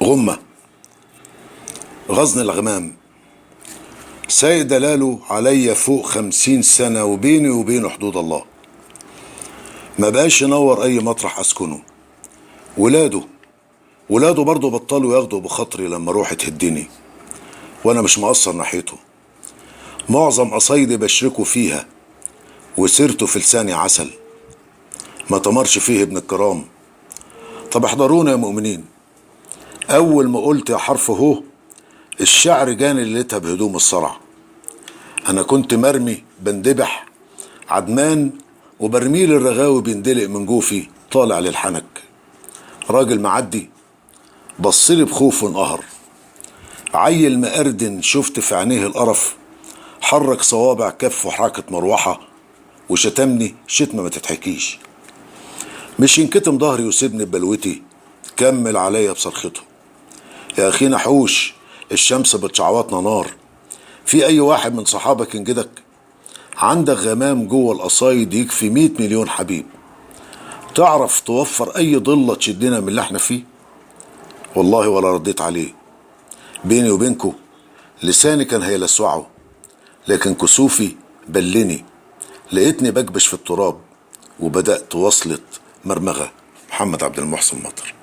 غمة، غزن الغمام، سايق دلاله عليا فوق 50 سنة، وبيني وبينه حدود الله. ما بقاش ينور اي مطرح اسكنه. ولاده برضه بطلوا ياخدوا بخاطري لما روحي تهدني، وانا مش مقصر ناحيته. معظم قصايدي بشركوا فيها، وسيرته في لساني عسل، ما تمرش فيه ابن الكرام. طب احضرونا يا مؤمنين، اول ما قلت يا حرف هو الشعر جاني ليلتها بهدوم الصرع. انا كنت مرمي بندبح عدمان، وبرميل الرغاوي بيندلق من جوفي طالع للحنك. راجل معدي بصلي بخوف وانقهر، عيل مقردن شفت في عينيه القرف، حرك صوابع كف وحركة مروحة، وشتمني شتمة ما تتحكيش. مش ينكتم ظهري وسيبني ببلوتي، كمل عليا بصرخته. يا اخينا حوش، الشمس بتشعوطنا نار. في اي واحد من صحابك ينجدك؟ عندك غمام جوه القصايد يكفي 100 مليون حبيب. تعرف توفر اي ضلة تشدنا من اللي احنا فيه؟ والله ولا رديت عليه. بيني وبينكو لساني كان هيلسوعه، لكن كسوفي بلني، لقيتني بكبش في التراب، وبدأت وصلت مرمغة. محمد عبد المحسن مطر.